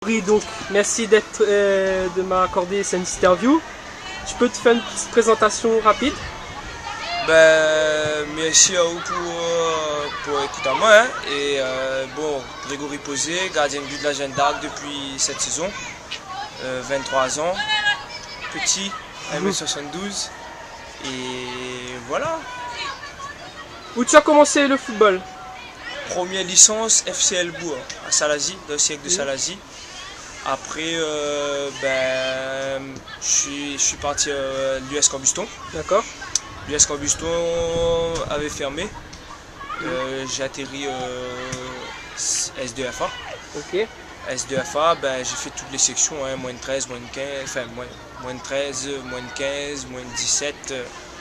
Abri, donc merci de m'accorder cette interview. Je peux te faire une petite présentation rapide? Ben, merci à vous pour écouter à moi. Hein. Et bon, Grégory Posé, gardien de but de la Jeanne d'Arc depuis cette saison, 23 ans, petit, 1m72. Et voilà. Où tu as commencé le football? Première licence FCL Bourg à Salazie, dans le siècle de Salazie. Après, je suis parti à l'US Cambuston. D'accord. L'US Cambuston avait fermé. J'ai atterri S2FA. Ok. S2FA, j'ai fait toutes les sections, hein, moins de 13, moins de 15, enfin moins de 13, moins de 15, moins de 17,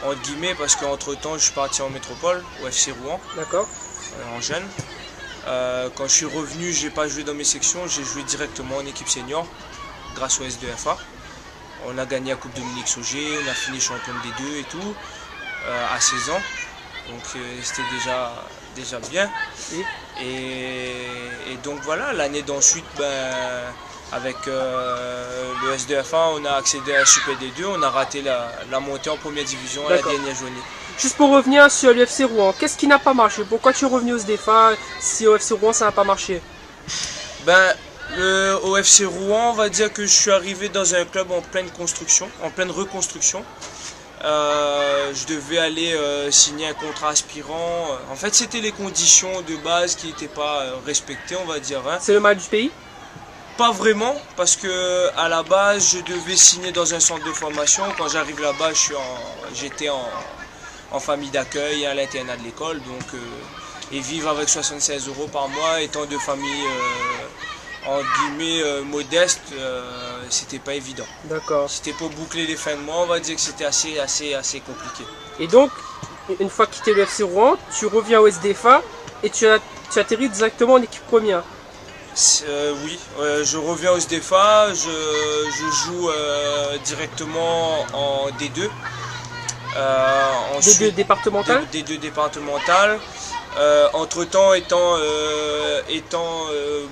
entre guillemets, parce qu'entre temps je suis parti en métropole, au FC Rouen. D'accord. En jeune. Quand je suis revenu, j'ai pas joué dans mes sections, j'ai joué directement en équipe senior grâce au S2FA. On a gagné la Coupe Dominique Sauger, on a fini champion de D2 et tout à 16 ans. Donc c'était déjà bien. Et donc voilà, l'année d'ensuite, avec le S2FA, on a accédé à la Super D2, on a raté la montée en première division à la dernière journée. Juste pour revenir sur l'UFC Rouen, qu'est-ce qui n'a pas marché? Pourquoi tu es revenu au SDFA si au FC Rouen ça n'a pas marché? Au FC Rouen, on va dire que je suis arrivé dans un club en pleine construction, en pleine reconstruction. Je devais aller signer un contrat aspirant. En fait, c'était les conditions de base qui n'étaient pas respectées, on va dire. Hein. C'est le mal du pays? Pas vraiment, parce que à la base, je devais signer dans un centre de formation. Quand j'arrive là-bas, j'étais en famille d'accueil à l'internat de l'école, donc et vivre avec 76 € par mois, étant de famille en guillemets modeste, c'était pas évident. D'accord. C'était pour boucler les fins de mois, on va dire que c'était assez compliqué. Et donc, une fois quitté le FC Rouen, tu reviens au SDFA et tu atterris directement en équipe première. Oui, je reviens au SDFA, je joue directement en D2. D2 départemental? D2 départemental. Entre temps étant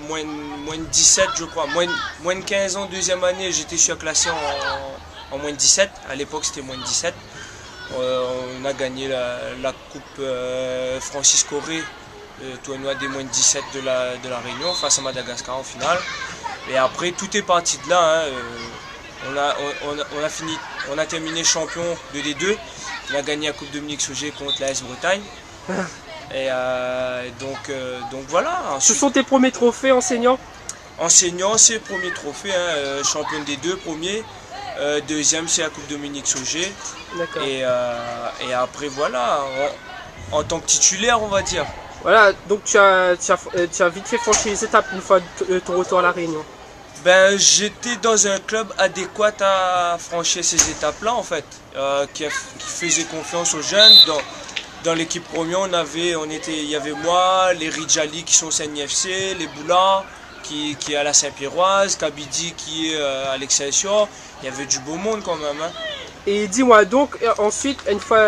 moins de 17 je crois, moins de 15 ans, deuxième année, j'étais surclassé en moins de 17, à l'époque c'était moins de 17. On a gagné la coupe Francis Coré, le tournoi des moins de 17 de la Réunion face à Madagascar en finale. Et après tout est parti de là. Hein. On a terminé champion de D2. On a gagné la Coupe Dominique Sauger contre la S Bretagne. Et donc voilà. Ensuite, ce sont tes premiers trophées enseignants? Enseignant, c'est le premier trophée. Hein, champion des deux premiers. Deuxième, c'est la Coupe Dominique Sauger. D'accord. Et après, voilà. En tant que titulaire, on va dire. Voilà, donc tu as vite fait franchir les étapes une fois ton retour à la Réunion. J'étais dans un club adéquat à franchir ces étapes-là, en fait, qui faisait confiance aux jeunes. Dans l'équipe première, il y avait moi, les Ridjali qui sont au CNIFC, les Boula qui est à la Saint-Pierroise, Kabidi qui est à l'Excelsior. Il y avait du beau monde quand même. Hein. Et dis-moi, donc ensuite, une fois,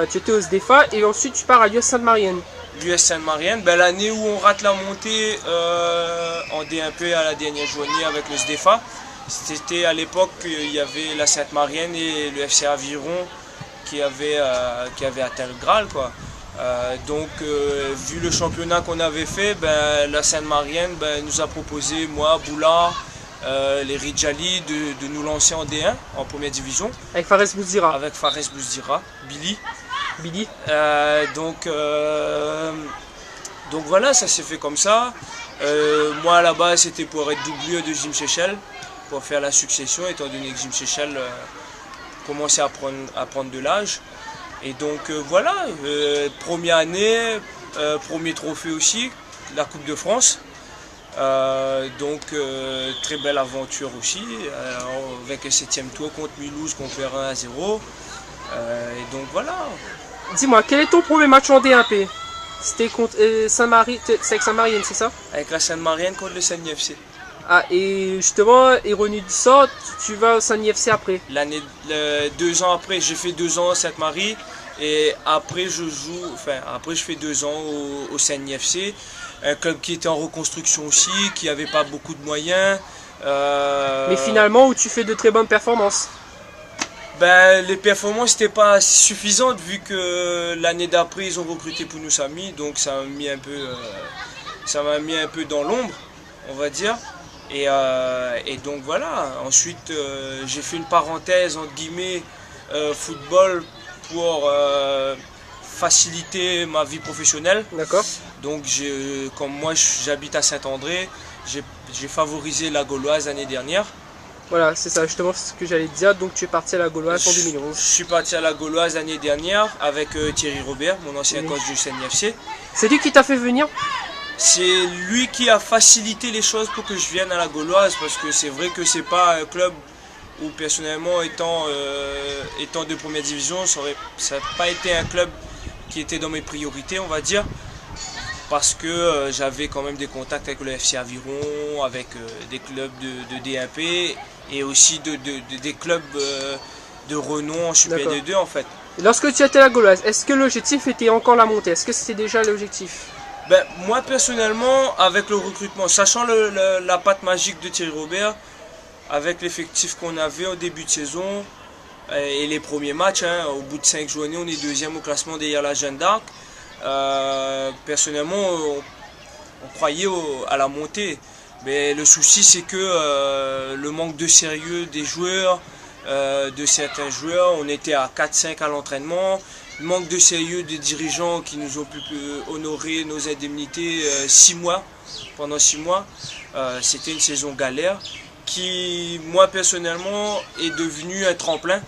tu étais au SDFA et ensuite tu pars à l'US Sainte-Marienne. L'US Sainte-Marienne, l'année où on rate la montée en D1P à la dernière journée avec le SDFA, c'était à l'époque qu'il y avait la Sainte-Marienne et le FC Aviron qui avaient atteint le Graal, quoi. Donc vu le championnat qu'on avait fait, la Sainte-Marienne nous a proposé, moi, Boula, les Ridjali, de nous lancer en D1, en première division. Avec Fares Bouzdira. Avec Fares Bouzdira, Billy. Donc voilà, ça s'est fait comme ça. Moi à la base c'était pour être doublure de Jim Chechel, pour faire la succession, étant donné que Jim Chechel commençait à prendre de l'âge. Et donc voilà, première année, premier trophée aussi, la Coupe de France. Très belle aventure aussi, avec un 7e tour contre Mulhouse qu'on perd 1-0. Et donc voilà. Dis-moi, quel est ton premier match en D1P? C'était contre Saint-Marienne, c'est avec Saint-Marienne, c'est ça? Avec la Sainte-Marienne contre le CNIFC. Ah, et justement, ironie du sort, tu vas au CNIFC après? 2 ans après, j'ai fait 2 ans à Sainte-Marie. Et après, je fais 2 ans au CNIFC. un club qui était en reconstruction aussi, qui n'avait pas beaucoup de moyens. Mais finalement, où tu fais de très bonnes performances. Ben, les performances n'étaient pas suffisantes vu que l'année d'après ils ont recruté Pounoussami, donc ça m'a mis un peu dans l'ombre, on va dire. Et donc voilà, ensuite j'ai fait une parenthèse entre guillemets football pour faciliter ma vie professionnelle. D'accord. Donc comme moi j'habite à Saint-André, j'ai favorisé la Gauloise l'année dernière. Voilà, c'est ça justement ce que j'allais te dire. Donc tu es parti à la Gauloise en 2011. Je suis parti à la Gauloise l'année dernière avec Thierry Robert, mon ancien coach du CNIFC. C'est lui qui t'a fait venir? C'est lui qui a facilité les choses pour que je vienne à la Gauloise, parce que c'est vrai que c'est pas un club où personnellement étant de première division, ça n'a pas été un club qui était dans mes priorités, on va dire. Parce que j'avais quand même des contacts avec le FC Aviron, avec des clubs de D1P et aussi des clubs de renom en Super D2 en fait. Lorsque tu étais à la Gauloise, est-ce que l'objectif était encore la montée? Est-ce que c'était déjà l'objectif? Ben, moi personnellement, avec le recrutement, sachant la patte magique de Thierry Robert, avec l'effectif qu'on avait au début de saison et les premiers matchs, hein, au bout de 5 journées, on est deuxième au classement derrière la Jeanne d'Arc. Personnellement, on croyait à la montée. Mais le souci, c'est que le manque de sérieux des joueurs, de certains joueurs, on était à 4-5 à l'entraînement. Le manque de sérieux des dirigeants qui nous ont pu honorer nos indemnités pendant 6 mois. C'était une saison galère qui, moi personnellement, est devenue un tremplin.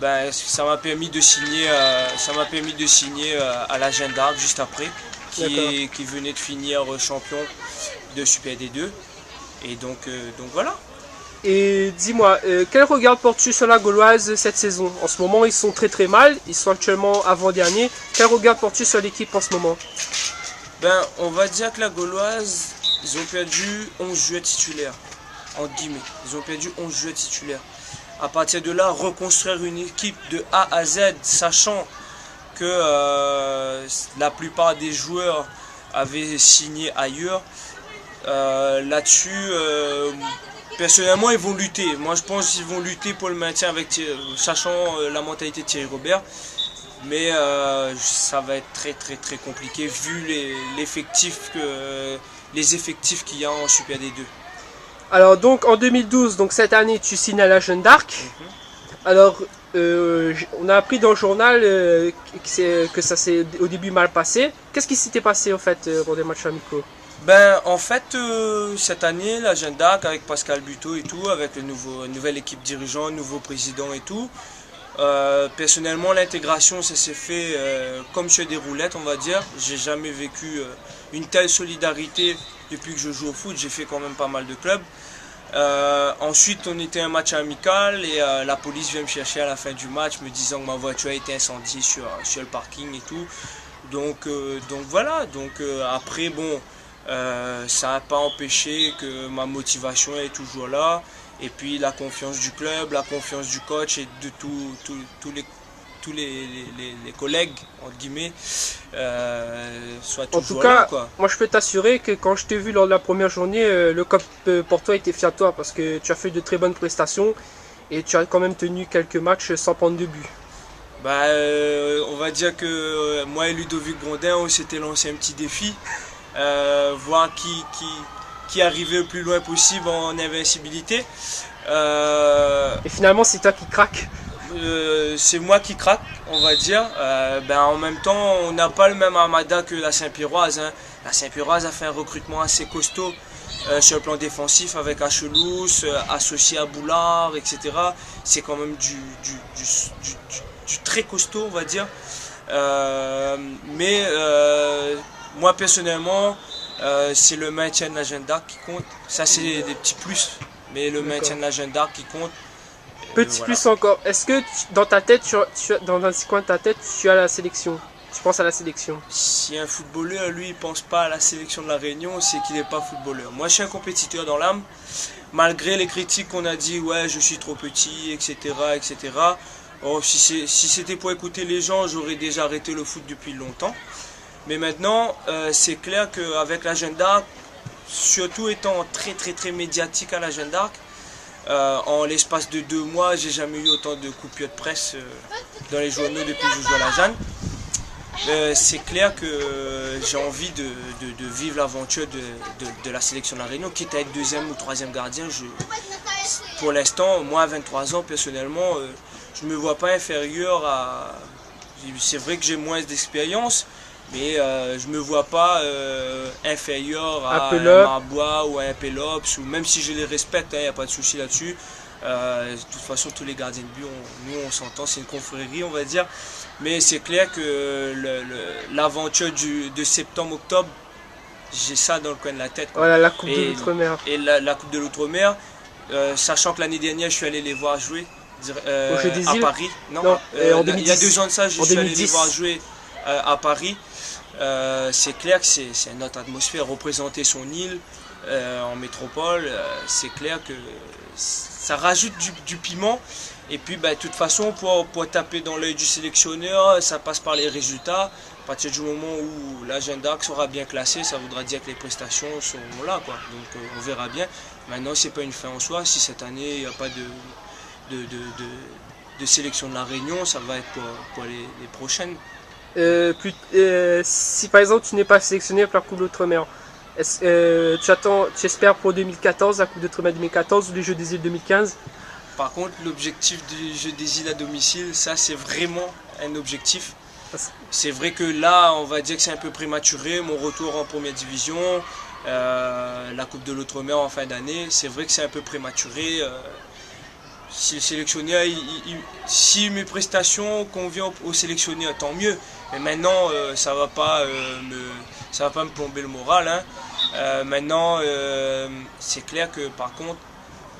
Ben, ça m'a permis de signer, à la Jeanne d'Arc juste après, qui venait de finir champion de Super D2. Et donc voilà. Et dis-moi, quel regard portes-tu sur la Gauloise cette saison? En ce moment, ils sont très très mal, ils sont actuellement avant-dernier. Quel regard portes-tu sur l'équipe en ce moment? Ben, on va dire que la Gauloise, ils ont perdu 11 joueurs titulaires, entre guillemets. Ils ont perdu 11 joueurs titulaires. À partir de là, reconstruire une équipe de A à Z, sachant que la plupart des joueurs avaient signé ailleurs. Là-dessus, personnellement, ils vont lutter. Moi, je pense qu'ils vont lutter pour le maintien, sachant la mentalité de Thierry Robert. Mais ça va être très très très compliqué vu les effectifs qu'il y a en Super D2. Alors donc en 2012, donc cette année tu signes à la Jeanne d'Arc. Alors on a appris dans le journal que ça s'est au début mal passé. Qu'est-ce qui s'était passé en fait pour des matchs amicaux? Ben en fait cette année la Jeanne d'Arc avec Pascal Buteau et tout, avec une nouvelle équipe dirigeante, nouveau président et tout. Personnellement l'intégration ça s'est fait comme sur des roulettes on va dire. J'ai jamais vécu une telle solidarité depuis que je joue au foot, j'ai fait quand même pas mal de clubs. Ensuite on était un match amical et la police vient me chercher à la fin du match me disant que ma voiture a été incendiée sur le parking et tout. Donc voilà, après bon ça n'a pas empêché que ma motivation est toujours là. Et puis la confiance du club, la confiance du coach et de tous les collègues, entre guillemets, soient toujours là. En tout cas, moi je peux t'assurer que quand je t'ai vu lors de la première journée, le COP pour toi était fier de toi parce que tu as fait de très bonnes prestations et tu as quand même tenu quelques matchs sans prendre de but. Bah, on va dire que moi et Ludovic Grondin, on s'était lancé un petit défi, voir qui arrivait le plus loin possible en invincibilité. Et finalement c'est toi qui craque. C'est moi qui craque, on va dire. En même temps, on n'a pas le même armada que la Saint-Pierroise. Hein. La Saint-Pierroise a fait un recrutement assez costaud sur le plan défensif avec Achelous, associé à Boulard, etc. C'est quand même du très costaud, on va dire. Moi personnellement, c'est le maintien de la Jeanne d'Arc qui compte. Ça, c'est des petits plus, mais le maintien de la Jeanne d'Arc qui compte. Petit plus encore, est-ce que dans ta tête, dans un coin de ta tête, tu as la sélection? Tu penses à la sélection? Si un footballeur, lui, il pense pas à la sélection de la Réunion, c'est qu'il n'est pas footballeur. Moi, je suis un compétiteur dans l'âme, malgré les critiques qu'on a dit, ouais, je suis trop petit, etc., etc. Oh, si c'était pour écouter les gens, j'aurais déjà arrêté le foot depuis longtemps. Mais maintenant, c'est clair qu'avec la Jeanne d'Arc, surtout étant très médiatique à la Jeanne d'Arc, en l'espace de 2 mois, j'ai jamais eu autant de coupures de presse dans les journaux depuis que je joue à la Jeanne. C'est clair que j'ai envie de vivre l'aventure de la sélection de la Réunion, quitte à être 2e ou 3e gardien. Pour l'instant, moi à 23 ans, personnellement, je ne me vois pas inférieur à... C'est vrai que j'ai moins d'expérience, mais je ne me vois pas inférieur à un Marbois ou à un Pelops, ou même si je les respecte, il n'y a pas de souci là-dessus. De toute façon, tous les gardiens de but, nous on s'entend, c'est une confrérie, on va dire. Mais c'est clair que l'aventure de septembre-octobre, j'ai ça dans le coin de la tête, quoi. Voilà, la Coupe de l'Outre-mer. Et la Coupe de l'Outre-mer, sachant que l'année dernière, je suis allé les voir jouer à Paris. Non, il y a 2 ans de ça, je suis allé les voir jouer à Paris. C'est clair que c'est une autre atmosphère. Représenter son île en métropole, c'est clair que ça rajoute du piment. Et puis de toute façon, pour taper dans l'œil du sélectionneur, ça passe par les résultats. À partir du moment où la Jeanne d'Arc sera bien classée, ça voudra dire que les prestations sont là, quoi. Donc on verra bien. Maintenant, c'est pas une fin en soi. Si cette année il n'y a pas de sélection de la Réunion, ça va être pour les prochaines. Si par exemple tu n'es pas sélectionné pour la Coupe d'Outre-mer, tu espères pour 2014, la Coupe d'Outre-mer 2014 ou les Jeux des îles 2015? Par contre, l'objectif du Jeu des îles à domicile, ça c'est vraiment un objectif. C'est vrai que là, on va dire que c'est un peu prématuré, mon retour en première division, la Coupe de l'Outre-mer en fin d'année, c'est vrai que c'est un peu prématuré. Si le sélectionneur, si mes prestations conviennent au sélectionneur, tant mieux. Mais maintenant, ça va pas me plomber le moral, hein. Maintenant, c'est clair que par contre,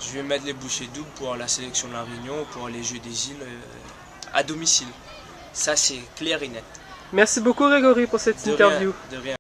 je vais mettre les bouchées doubles pour la sélection de la Réunion, pour les Jeux des îles à domicile. Ça, c'est clair et net. Merci beaucoup Grégory pour cette interview. De rien.